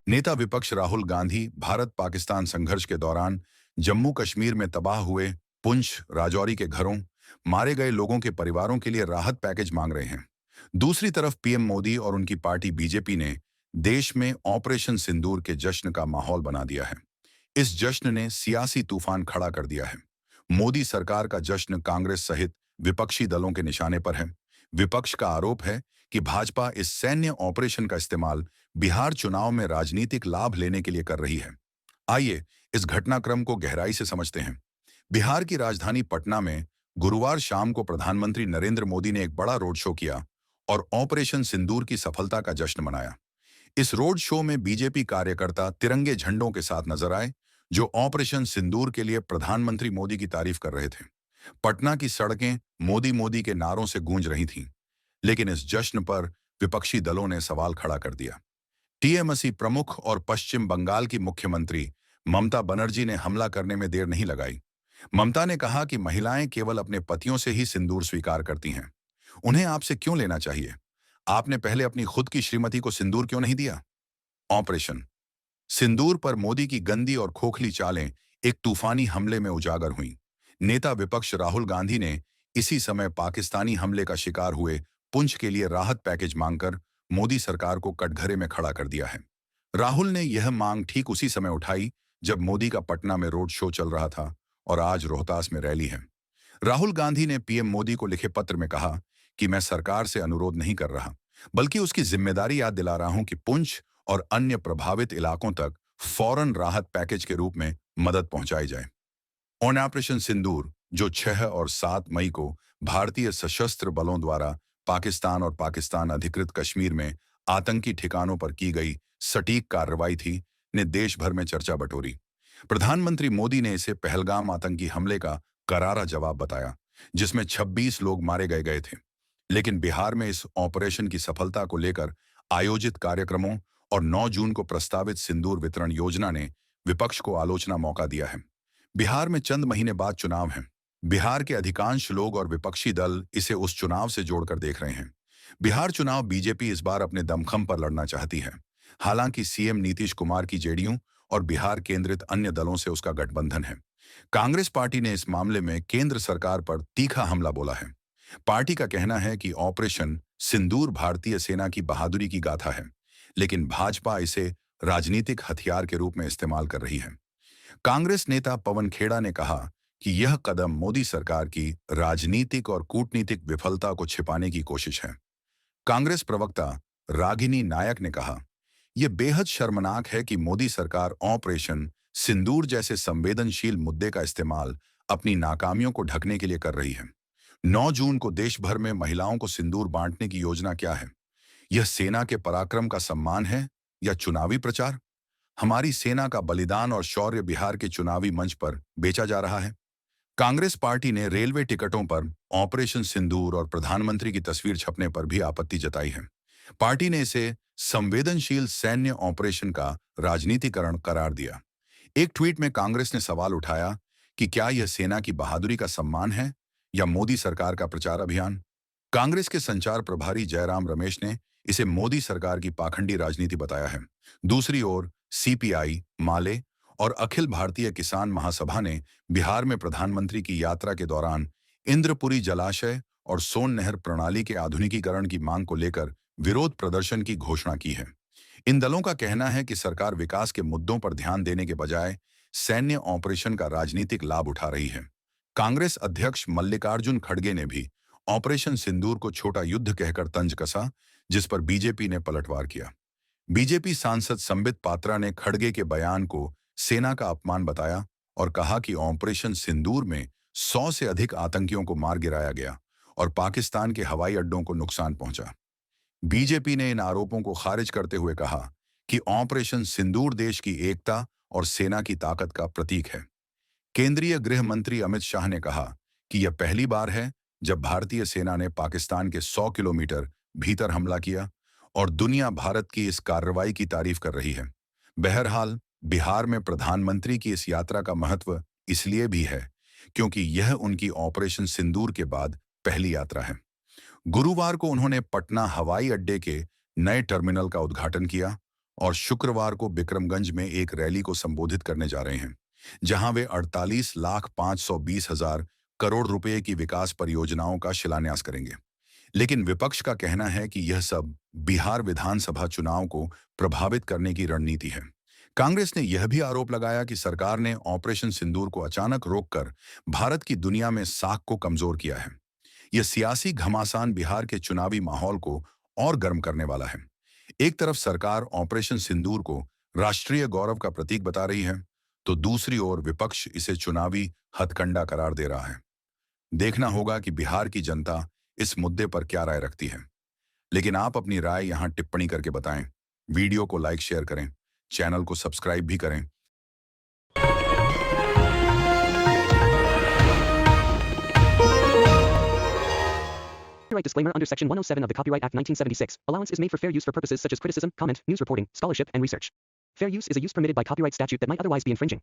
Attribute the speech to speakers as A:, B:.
A: नेता विपक्ष राहुल गांधी भारत पाकिस्तान संघर्ष के दौरान जम्मू कश्मीर में तबाह हुए पुंछ राजौरी के घरों, मारे गए लोगों के परिवारों के लिए राहत पैकेज मांग रहे हैं। दूसरी तरफ पीएम मोदी और उनकी पार्टी बीजेपी ने देश में ऑपरेशन सिंदूर के जश्न का माहौल बना दिया है। इस जश्न ने सियासी तूफान खड़ा कर दिया है। मोदी सरकार का जश्न कांग्रेस सहित विपक्षी दलों के निशाने पर है। विपक्ष का आरोप है कि भाजपा इस सैन्य ऑपरेशन का इस्तेमाल बिहार चुनाव में राजनीतिक लाभ लेने के लिए कर रही है। आइए इस घटनाक्रम को गहराई से समझते हैं। बिहार की राजधानी पटना में गुरुवार शाम को प्रधानमंत्री नरेंद्र मोदी ने एक बड़ा रोड शो किया और ऑपरेशन सिंदूर की सफलता का जश्न मनाया। इस रोड शो में बीजेपी कार्यकर्ता तिरंगे झंडों के साथ नजर आए, जो ऑपरेशन सिंदूर के लिए प्रधानमंत्री मोदी की तारीफ कर रहे थे। पटना की सड़कें मोदी मोदी के नारों से गूंज रही थीं, लेकिन इस जश्न पर विपक्षी दलों ने सवाल खड़ा कर दिया। टीएमसी प्रमुख और पश्चिम बंगाल की मुख्यमंत्री ममता बनर्जी ने हमला करने में देर नहीं लगाई। ममता ने कहा कि महिलाएं केवल अपने पतियों से ही सिंदूर स्वीकार करती हैं। उन्हें आपसे क्यों लेना चाहिए? आपने पहले अपनी खुद की श्रीमती को सिंदूर क्यों नहीं दिया? ऑपरेशन सिंदूर पर मोदी की गंदी और खोखली चालें एक तूफानी हमले में उजागर हुईं। नेता विपक्ष राहुल गांधी ने इसी समय पाकिस्तानी हमले का शिकार हुए पुंछ के लिए राहत पैकेज मांगकर मोदी सरकार को कटघरे में खड़ा कर दिया है। राहुल ने यह मांग ठीक उसी समय उठाई जब मोदी का पटना में रोड शो चल रहा था और आज रोहतास में रैली है। राहुल गांधी ने पीएम मोदी को लिखे पत्र में कहा कि मैं सरकार से अनुरोध नहीं कर रहा, बल्कि उसकी जिम्मेदारी याद दिला रहा हूं कि पुंछ और अन्य प्रभावित इलाकों तक फौरन राहत पैकेज के रूप में मदद पहुंचाई जाए। ऑन ऑपरेशन सिंदूर, जो 6 और 7 मई को भारतीय सशस्त्र बलों द्वारा पाकिस्तान और पाकिस्तान अधिकृत कश्मीर में आतंकी ठिकानों पर की गई सटीक कार्रवाई थी, ने देश भर में चर्चा बटोरी। प्रधानमंत्री मोदी ने इसे पहलगाम आतंकी हमले का करारा जवाब बताया, जिसमें 26 लोग मारे गए थे। लेकिन बिहार में इस ऑपरेशन की सफलता को लेकर आयोजित कार्यक्रमों और 9 जून को प्रस्तावित सिंदूर वितरण योजना ने विपक्ष को आलोचना मौका दिया है। बिहार में चंद महीने बाद चुनाव हैं। बिहार के अधिकांश लोग और विपक्षी दल इसे उस चुनाव से जोड़कर देख रहे हैं। बिहार चुनाव बीजेपी इस बार अपने दमखम पर लड़ना चाहती है। हालांकि सीएम नीतीश कुमार की जेडीयू और बिहार केंद्रित अन्य दलों से उसका गठबंधन है। कांग्रेस पार्टी ने इस मामले में केंद्र सरकार पर तीखा हमला बोला है। पार्टी का कहना है कि ऑपरेशन सिंदूर भारतीय सेना की बहादुरी की गाथा है, लेकिन भाजपा इसे राजनीतिक हथियार के रूप में इस्तेमाल कर रही है। कांग्रेस नेता पवन खेड़ा ने कहा कि यह कदम मोदी सरकार की राजनीतिक और कूटनीतिक विफलता को छिपाने की कोशिश है। कांग्रेस प्रवक्ता रागिनी नायक ने कहा, यह बेहद शर्मनाक है कि मोदी सरकार ऑपरेशन सिंदूर जैसे संवेदनशील मुद्दे का इस्तेमाल अपनी नाकामियों को ढकने के लिए कर रही है। 9 जून को देश भर में महिलाओं को सिंदूर बांटने की योजना क्या है? यह सेना के पराक्रम का सम्मान है या चुनावी प्रचार? हमारी सेना का बलिदान और शौर्य बिहार के चुनावी मंच पर बेचा जा रहा है। कांग्रेस पार्टी ने रेलवे टिकटों पर ऑपरेशन सिंदूर और प्रधानमंत्री की तस्वीर छपने पर भी आपत्ति जताई है। पार्टी ने इसे संवेदनशील सैन्य ऑपरेशन का राजनीतिकरण करार दिया। एक ट्वीट में कांग्रेस ने सवाल उठाया कि क्या यह सेना की बहादुरी का सम्मान है या मोदी सरकार का प्रचार अभियान? कांग्रेस के संचार प्रभारी जयराम रमेश ने इसे मोदी सरकार की पाखंडी राजनीति बताया है। दूसरी ओर सीपीआई, माले और अखिल भारतीय किसान महासभा ने बिहार में प्रधानमंत्री की यात्रा के दौरान इंद्रपुरी जलाशय और सोन नहर प्रणाली के आधुनिकीकरण की मांग को लेकर विरोध प्रदर्शन की घोषणा की है। इन दलों का कहना है कि सरकार विकास के मुद्दों पर ध्यान देने के बजाय सैन्य ऑपरेशन का राजनीतिक लाभ उठा रही है। कांग्रेस अध्यक्ष मल्लिकार्जुन खड़गे ने भी ऑपरेशन सिंदूर को छोटा युद्ध कहकर तंज कसा, जिस पर बीजेपी ने पलटवार किया। बीजेपी सांसद संबित पात्रा ने खड़गे के बयान को सेना का अपमान बताया और कहा कि ऑपरेशन सिंदूर में 100 से अधिक आतंकियों को मार गिराया गया और पाकिस्तान के हवाई अड्डों को नुकसान पहुंचा। बीजेपी ने इन आरोपों को खारिज करते हुए कहा कि ऑपरेशन सिंदूर देश की एकता और सेना की ताकत का प्रतीक है। केंद्रीय गृह मंत्री अमित शाह ने कहा कि यह पहली बार है जब भारतीय सेना ने पाकिस्तान के 100 किलोमीटर भीतर हमला किया और दुनिया भारत की इस कार्रवाई की तारीफ कर रही है। बहरहाल, बिहार में प्रधानमंत्री की इस यात्रा का महत्व इसलिए भी है क्योंकि यह उनकी ऑपरेशन सिंदूर के बाद पहली यात्रा है। गुरुवार को उन्होंने पटना हवाई अड्डे के नए टर्मिनल का उद्घाटन किया और शुक्रवार को बिक्रमगंज में एक रैली को संबोधित करने जा रहे हैं, जहां वे 48,520,000 करोड़ रुपए की विकास परियोजनाओं का शिलान्यास करेंगे। लेकिन विपक्ष का कहना है कि यह सब बिहार विधानसभा चुनाव को प्रभावित करने की रणनीति है। कांग्रेस ने यह भी आरोप लगाया कि सरकार ने ऑपरेशन सिंदूर को अचानक रोककर भारत की दुनिया में साख को कमजोर किया है। यह सियासी घमासान बिहार के चुनावी माहौल को और गर्म करने वाला है। एक तरफ सरकार ऑपरेशन सिंदूर को राष्ट्रीय गौरव का प्रतीक बता रही है, तो दूसरी ओर विपक्ष इसे चुनावी हथकंडा करार दे रहा है। देखना होगा कि बिहार की जनता इस मुद्दे पर क्या राय रखती है। लेकिन आप अपनी राय यहां टिप्पणी करके बताएं। वीडियो को लाइक शेयर करें, चैनल को सब्सक्राइब भी करें।
B: Copyright disclaimer under Section 107 of the Copyright Act 1976. Allowance is made for fair use for purposes such as criticism, comment, news reporting, scholarship, and research. Fair use is a use permitted by copyright statute that might otherwise be infringing.